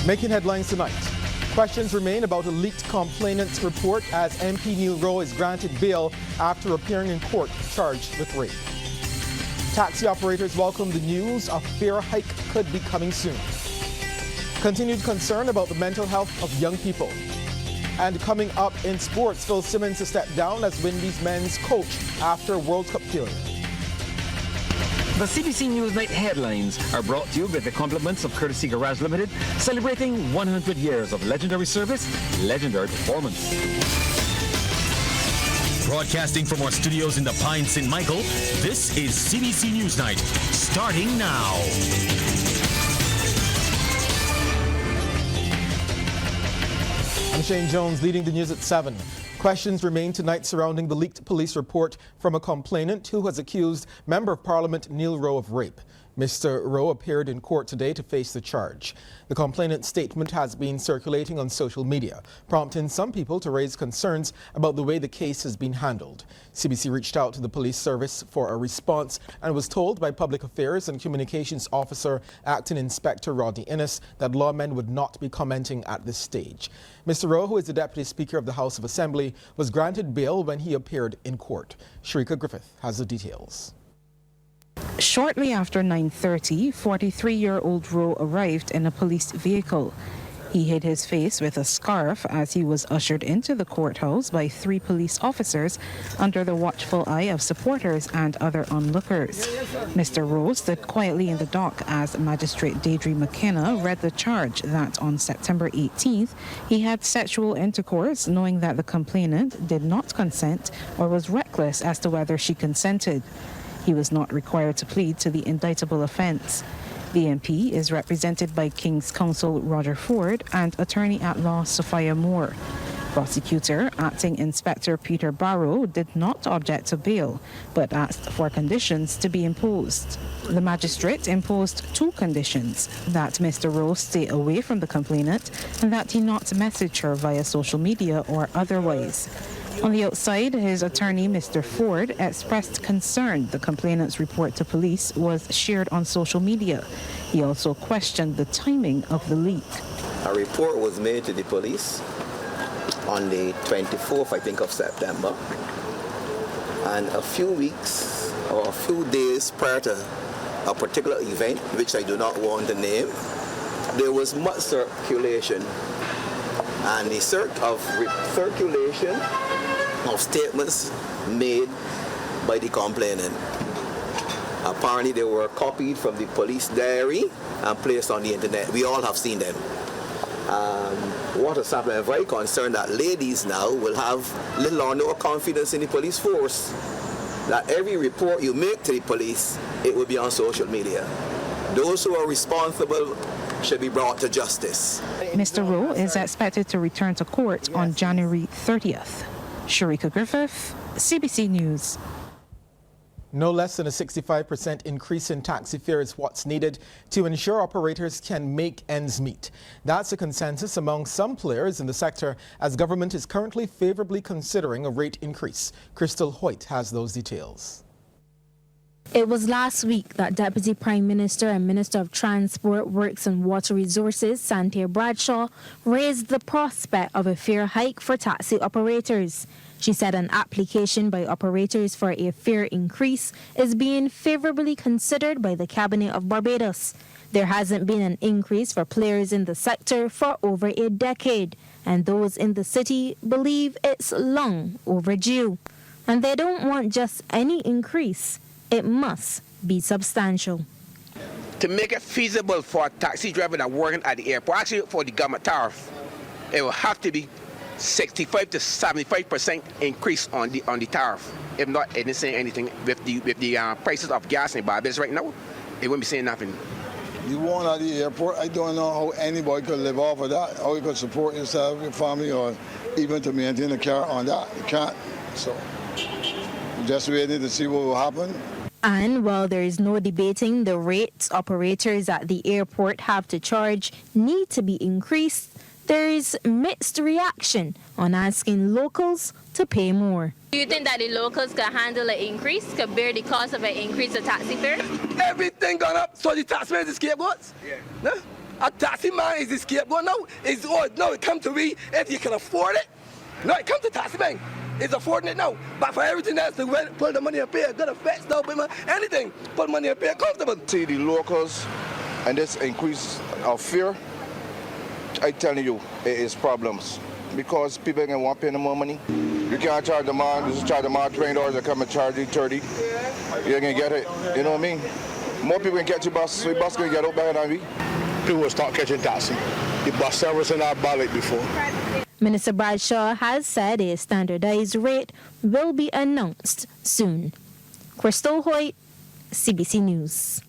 Making headlines tonight. Questions remain about a leaked complainant's report as MP Neil Rowe is granted bail after appearing in court charged with rape. Taxi operators welcome the news a fare hike could be coming soon. Continued concern about the mental health of young people. And coming up in sports, Phil Simmons to step down as Windies Men's coach after World Cup failure. The CBC NewsNight headlines are brought to you with the compliments of Courtesy Garage Limited, celebrating 100 years of legendary service, legendary performance. Broadcasting from our studios in the Pine St. Michael, this is CBC NewsNight, starting now. I'm Shane Jones, leading the news at 7. Questions remain tonight surrounding the leaked police report from a complainant who has accused Member of Parliament Neil Rowe of rape. Mr. Rowe appeared in court today to face the charge. The complainant's statement has been circulating on social media, prompting some people to raise concerns about the way the case has been handled. CBC reached out to the police service for a response and was told by Public Affairs and Communications Officer Acting Inspector Rodney Innes that lawmen would not be commenting at this stage. Mr. Rowe, who is the Deputy Speaker of the House of Assembly, was granted bail when he appeared in court. Sharika Griffith has the details. Shortly after 9:30, 43-year-old Rowe arrived in a police vehicle. He hid his face with a scarf as he was ushered into the courthouse by 3 police officers under the watchful eye of supporters and other onlookers. Mr. Rowe stood quietly in the dock as Magistrate Deirdre McKenna read the charge that on September 18th, he had sexual intercourse knowing that the complainant did not consent or was reckless as to whether she consented. He was not required to plead to the indictable offence. The MP is represented by King's Counsel Roger Ford and Attorney-at-Law Sophia Moore. Prosecutor Acting Inspector Peter Barrow did not object to bail, but asked for conditions to be imposed. The magistrate imposed 2 conditions: that Mr. Rowe stay away from the complainant and that he not message her via social media or otherwise. On the outside, his attorney, Mr. Ford, expressed concern the complainant's report to police was shared on social media. He also questioned the timing of the leak. A report was made to the police on the 24th, I think, of September. And a few weeks or a few days prior to a particular event, which I do not want to name, there was much circulation. And the circulation of statements made by the complainant. Apparently they were copied from the police diary and placed on the internet. We all have seen them. What has happened, I'm very concerned that ladies now will have little or no confidence in the police force. That every report you make to the police, it will be on social media. Those who are responsible should be brought to justice. Mr. Rowe is expected to return to court on January 30th. Sharika Griffith, CBC News. No less than a 65% increase in taxi fare is what's needed to ensure operators can make ends meet. That's a consensus among some players in the sector as government is currently favorably considering a rate increase. Crystal Hoyt has those details. It was last week that Deputy Prime Minister and Minister of Transport, Works and Water Resources, Santi Bradshaw, raised the prospect of a fare hike for taxi operators. She said an application by operators for a fare increase is being favorably considered by the Cabinet of Barbados. There hasn't been an increase for players in the sector for over a decade, and those in the city believe it's long overdue. And they don't want just any increase. It must be substantial. To make it feasible for a taxi driver that working at the airport, actually for the government tariff, it will have to be 65 to 75% increase on the tariff. If not, it isn't saying anything with the prices of gas in Barbados right now. It wouldn't be saying nothing. You want at the airport, I don't know how anybody could live off of that, how you could support yourself, your family, or even to maintain a car on that. You can't. So just waiting to see what will happen. And while there is no debating the rates operators at the airport have to charge need to be increased, there is mixed reaction on asking locals to pay more. Do you think that the locals can handle an increase, can bear the cost of an increase of taxi fare? Everything gone up, so the taxpayers is scapegoats. Yeah. A taxi man is the scapegoat now. No, it come to me if you can afford it. No, it come to taxi man. It's affording it now. But for everything else, to put the money up here, good effects, no, anything, put money up here, comfortable. See the locals and this increase of fear, I tell you, it is problems. Because people can want to pay no more money. You can't charge the man, just charge the man $20, they come and charge you 30. You can get it, you know what I mean? More people can catch your bus, so your bus can get out better than we. People will start catching taxi. The bus service in our ballot before. Minister Bradshaw has said a standardized rate will be announced soon. Crystal Hoyt, CBC News.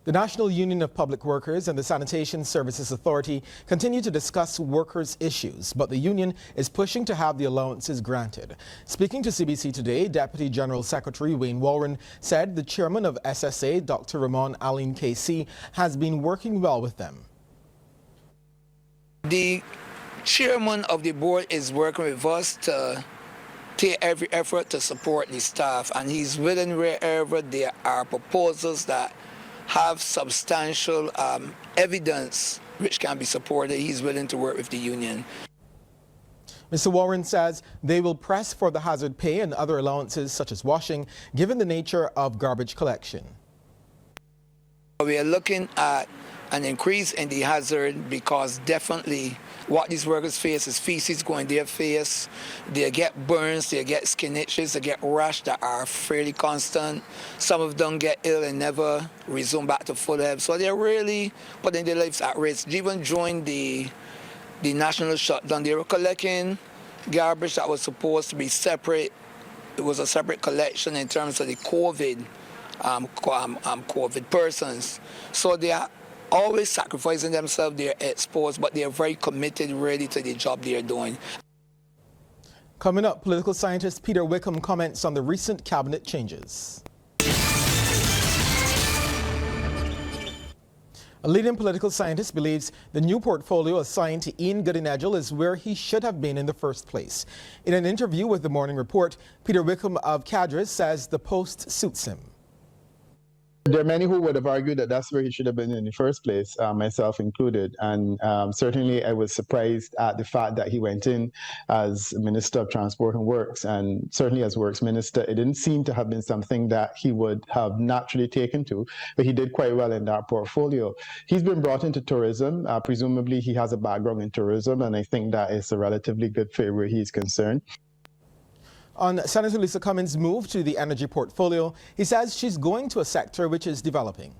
The National Union of Public Workers and the Sanitation Services Authority continue to discuss workers' issues, but the union is pushing to have the allowances granted. Speaking to CBC Today, Deputy General Secretary Wayne Warren said the chairman of SSA, Dr. Ramon Aline KC, has been working well with them. The chairman of the board is working with us to take every effort to support the staff, and he's willing wherever there are proposals that have substantial evidence which can be supported. He's willing to work with the union. Mr. Warren says they will press for the hazard pay and other allowances such as washing, given the nature of garbage collection. We are looking at an increase in the hazard because definitely what these workers face is feces going their face. They get burns, they get skin itches, they get rash that are fairly constant. Some of them get ill and never resume back to full health. So they're really putting their lives at risk. Even during the national shutdown, they were collecting garbage that was supposed to be separate. It was a separate collection in terms of the COVID persons. So they are always sacrificing themselves, they're exposed, but they're very committed really to the job they're doing. Coming up, political scientist Peter Wickham comments on the recent cabinet changes. A leading political scientist believes the new portfolio assigned to Ian Goodinedgel is where he should have been in the first place. In an interview with the Morning Report, Peter Wickham of Cadres says the post suits him. There are many who would have argued that that's where he should have been in the first place, myself included. And certainly I was surprised at the fact that he went in as Minister of Transport and Works. And certainly as Works Minister, it didn't seem to have been something that he would have naturally taken to, but he did quite well in that portfolio. He's been brought into tourism. Presumably he has a background in tourism, and I think that is a relatively good fit where he's concerned. On Senator Lisa Cummins' move to the energy portfolio, he says she's going to a sector which is developing.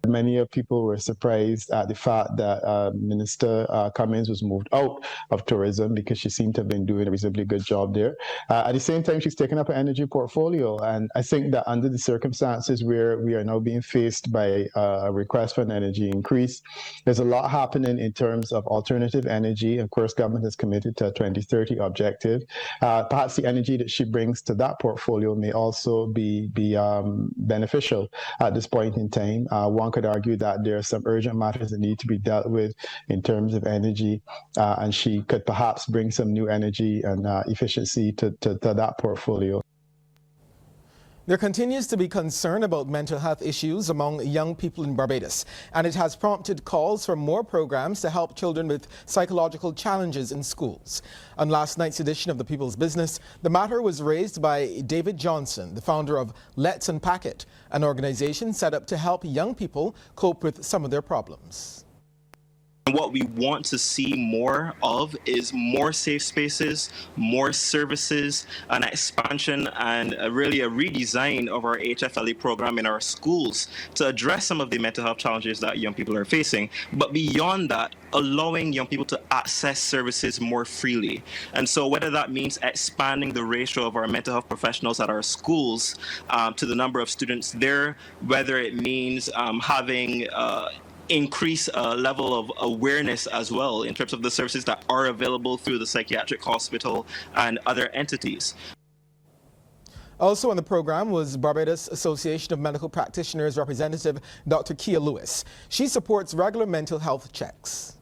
Many people were surprised at the fact that Minister Cummins was moved out of tourism because she seemed to have been doing a reasonably good job there. At the same time, she's taken up an energy portfolio, and I think that under the circumstances where we are now being faced by a request for an energy increase, there's a lot happening in terms of alternative energy. Of course, government is committed to a 2030 objective. Perhaps the energy that she brings to that portfolio may also be beneficial at this point in time. One could argue that there are some urgent matters that need to be dealt with in terms of energy, and she could perhaps bring some new energy and efficiency to that portfolio. There continues to be concern about mental health issues among young people in Barbados, and it has prompted calls for more programs to help children with psychological challenges in schools. On last night's edition of The People's Business, the matter was raised by David Johnson, the founder of Let's Unpack It, an organization set up to help young people cope with some of their problems. What we want to see more of is more safe spaces, more services, an expansion and really a redesign of our HFLE program in our schools to address some of the mental health challenges that young people are facing. But beyond that, allowing young people to access services more freely. And so whether that means expanding the ratio of our mental health professionals at our schools to the number of students there, whether it means having increase level of awareness as well in terms of the services that are available through the psychiatric hospital and other entities. Also on the program was Barbados Association of Medical Practitioners representative Dr. Kia Lewis. She supports regular mental health checks.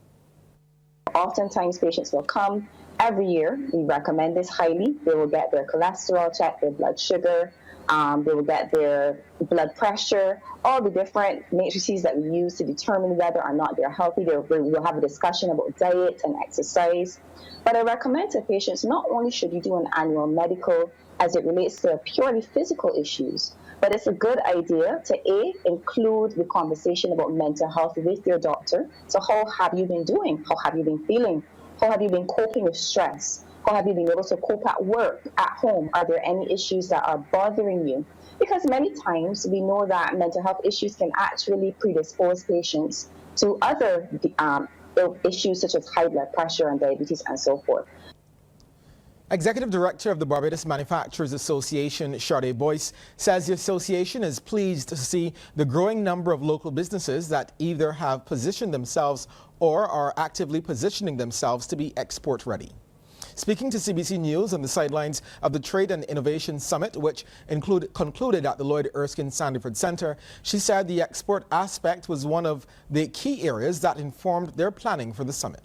Oftentimes patients will come every year. We recommend this highly. They will get their cholesterol checked, their blood sugar, They will get their blood pressure, all the different matrices that we use to determine whether or not they're healthy. We'll have a discussion about diet and exercise. But I recommend to patients, not only should you do an annual medical as it relates to purely physical issues, but it's a good idea to include the conversation about mental health with your doctor. So how have you been doing? How have you been feeling? How have you been coping with stress? How have you been able to cope at work, at home? Are there any issues that are bothering you? Because many times we know that mental health issues can actually predispose patients to other issues such as high blood pressure and diabetes and so forth. Executive Director of the Barbados Manufacturers Association, Sade Boyce, says the association is pleased to see the growing number of local businesses that either have positioned themselves or are actively positioning themselves to be export ready. Speaking to CBC News on the sidelines of the Trade and Innovation Summit, which concluded at the Lloyd Erskine Sandiford Center, she said the export aspect was one of the key areas that informed their planning for the summit.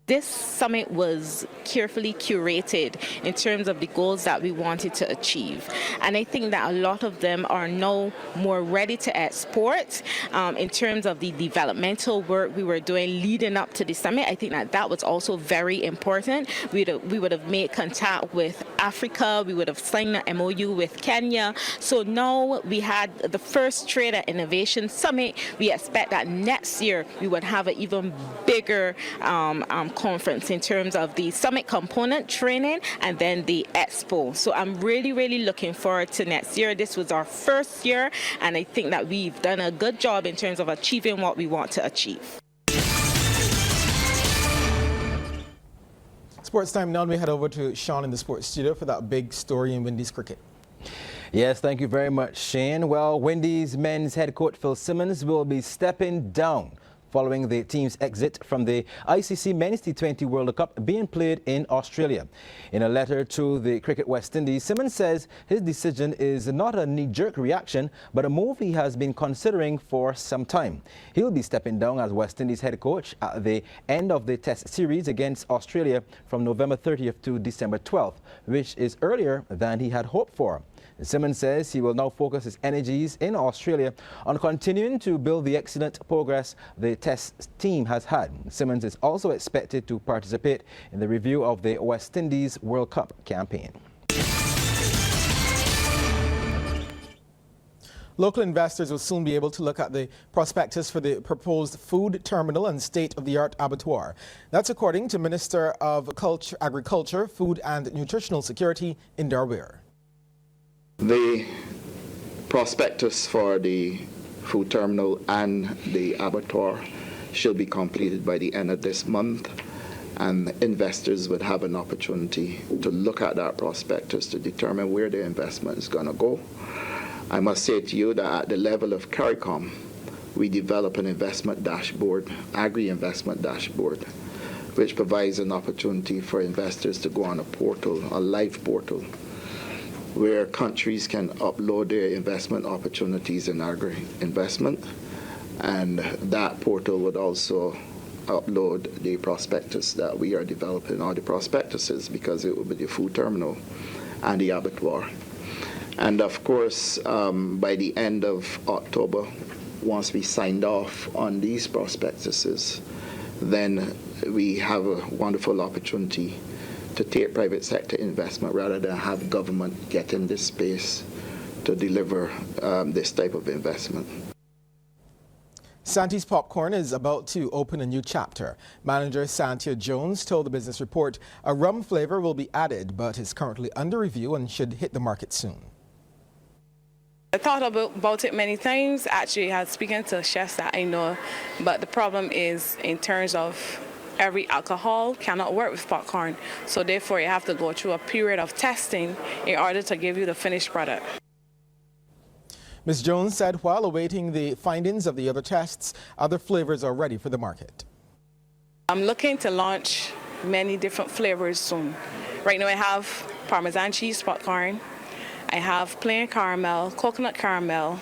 This summit was carefully curated in terms of the goals that we wanted to achieve. And I think that a lot of them are now more ready to export in terms of the developmental work we were doing leading up to the summit. I think that was also very important. We would have made contact with Africa. We would have signed an MOU with Kenya. So now we had the first Trade and Innovation Summit. We expect that next year we would have an even bigger conference in terms of the summit component training and then the expo. So I'm really, really looking forward to next year. This was our first year, and I think that we've done a good job in terms of achieving what we want to achieve. Sports time now, we head over to Sean in the sports studio for that big story in Windies cricket. Yes, thank you very much, Shane. Well, Windies Men's head coach Phil Simmons will be stepping down following the team's exit from the ICC Men's T20 World Cup being played in Australia. In a letter to the Cricket West Indies, Simmons says his decision is not a knee-jerk reaction, but a move he has been considering for some time. He'll be stepping down as West Indies head coach at the end of the Test series against Australia from November 30th to December 12th, which is earlier than he had hoped for. Simmons says he will now focus his energies in Australia on continuing to build the excellent progress the Test team has had. Simmons is also expected to participate in the review of the West Indies World Cup campaign. Local investors will soon be able to look at the prospectus for the proposed food terminal and state-of-the-art abattoir. That's according to Minister of Agriculture, Food and Nutritional Security, Indar Weir. The prospectus for the food terminal and the abattoir should be completed by the end of this month, and investors would have an opportunity to look at that prospectus to determine where their investment is going to go. I must say to you that at the level of CARICOM, we develop an investment dashboard, agri-investment dashboard, which provides an opportunity for investors to go on a portal, a live portal, where countries can upload their investment opportunities in agri-investment, and that portal would also upload the prospectus that we are developing, or the prospectuses, because it will be the food terminal and the abattoir. And of course, by the end of October, once we signed off on these prospectuses, then we have a wonderful opportunity to take private sector investment rather than have government get in this space to deliver this type of investment. Santi's Popcorn is about to open a new chapter. Manager Santi Jones told the Business Report a rum flavor will be added, but is currently under review and should hit the market soon. I thought about it many times. Actually, I had spoken to chefs that I know, but the problem is in terms of every alcohol cannot work with popcorn. So therefore, you have to go through a period of testing in order to give you the finished product. Ms. Jones said while awaiting the findings of the other tests, other flavors are ready for the market. I'm looking to launch many different flavors soon. Right now I have Parmesan cheese popcorn, I have plain caramel, coconut caramel,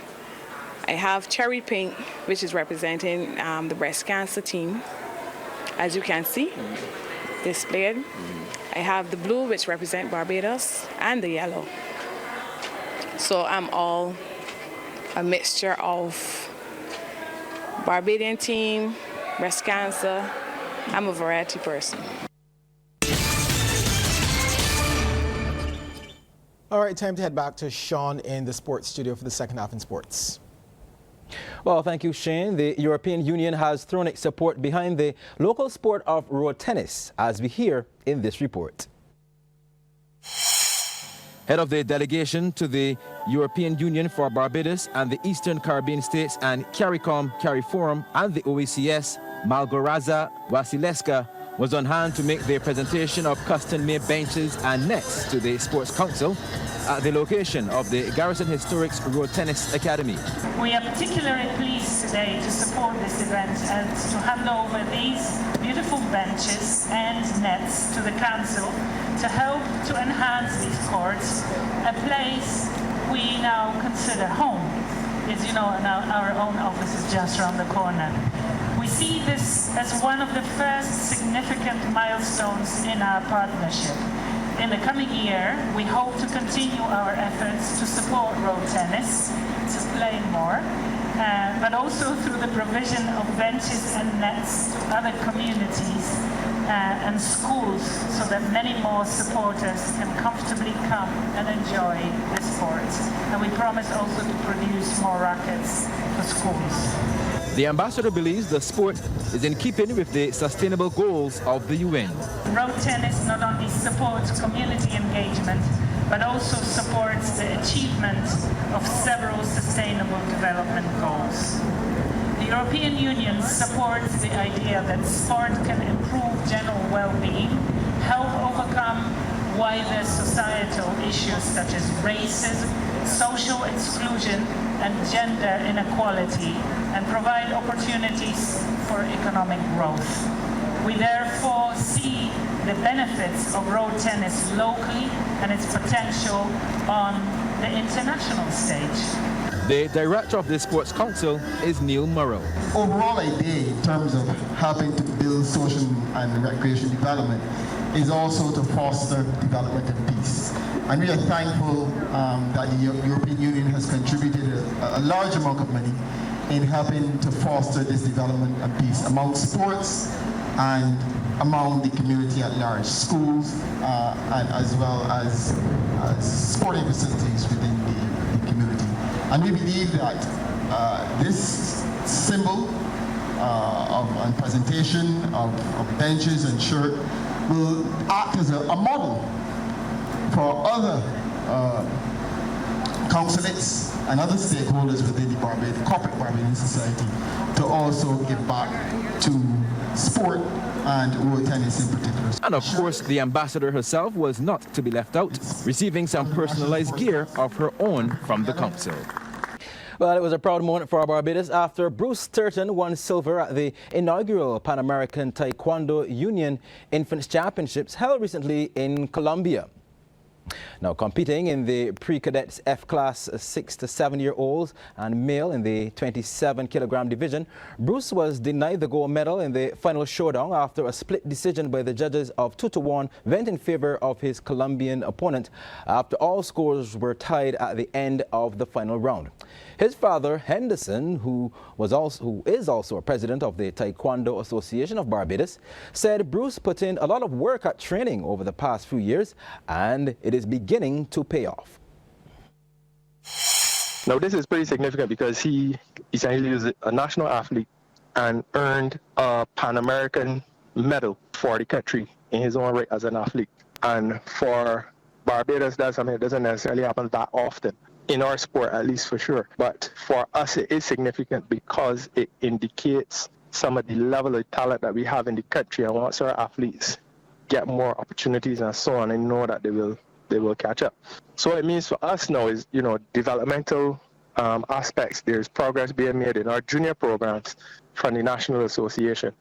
I have cherry pink, which is representing the breast cancer team, as you can see displayed. I have the blue, which represents Barbados, and the yellow. So I'm all a mixture of Barbadian team, breast cancer. I'm a variety person. All right, time to head back to Sean in the sports studio for the second half in sports. Well, thank you, Shane. The European Union has thrown its support behind the local sport of road tennis, as we hear in this report. Head of the delegation to the European Union for Barbados and the Eastern Caribbean States and CARIFORUM and the OECS, Malgoraza Wasileska, was on hand to make their presentation of custom-made benches and nets to the Sports Council at the location of the Garrison Historics Road Tennis Academy. We are particularly pleased today to support this event and to hand over these beautiful benches and nets to the Council to help to enhance these courts, a place we now consider home. As you know, our own office is just around the corner. We see this as one of the first significant milestones in our partnership. In the coming year, we hope to continue our efforts to support road tennis, to play more, but also through the provision of benches and nets to other communities and schools so that many more supporters can comfortably come and enjoy the sport. And we promise also to produce more rackets for schools. The ambassador believes the sport is in keeping with the sustainable goals of the UN. Road tennis not only supports community engagement, but also supports the achievement of several sustainable development goals. The European Union supports the idea that sport can improve general well-being, help overcome wider societal issues such as racism, social exclusion, and gender inequality, and provide opportunities for economic growth. We therefore see the benefits of road tennis locally and its potential on the international stage. The director of the Sports Council is Neil Rowe. Overall idea in terms of helping to build social and recreation development is also to foster development and peace. And we are thankful that the European Union has contributed a large amount of money in helping to foster this development and peace among sports and among the community at large, schools and as well as sporting facilities within the community. And we believe that this symbol and presentation of benches and shirt will act as a model for other consulates and other stakeholders within the corporate Barbadian society to also give back to sport and road tennis in particular. And of course, the ambassador herself was not to be left out, receiving some personalized gear of her own from the council. Well, it was a proud moment for Barbados after Bruce Turton won silver at the inaugural Pan American Taekwondo Union Infants Championships held recently in Colombia. Now, competing in the pre-cadets F-class 6 to 7-year-olds and male in the 27-kilogram division, Bruce was denied the gold medal in the final showdown after a split decision by the judges of 2-1 went in favor of his Colombian opponent after all scores were tied at the end of the final round. His father, Henderson, who is also a president of the Taekwondo Association of Barbados, said Bruce put in a lot of work at training over the past few years, and it is beginning to pay off. Now, this is pretty significant because he essentially is a national athlete and earned a Pan American medal for the country in his own right as an athlete. And for Barbados, that's something that doesn't necessarily happen that often. In our sport, at least for sure. But for us, it is significant because it indicates some of the level of talent that we have in the country. And once our athletes get more opportunities and so on, I know that they will catch up. So what it means for us now is, developmental aspects. There's progress being made in our junior programs from the National Association.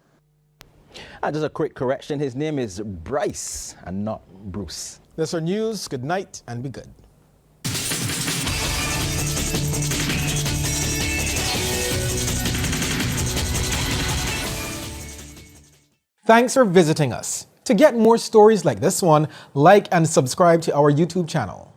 And just a quick correction, his name is Bryce and not Bruce. That's our news. Good night and be good. Thanks for visiting us. To get more stories like this one, like and subscribe to our YouTube channel.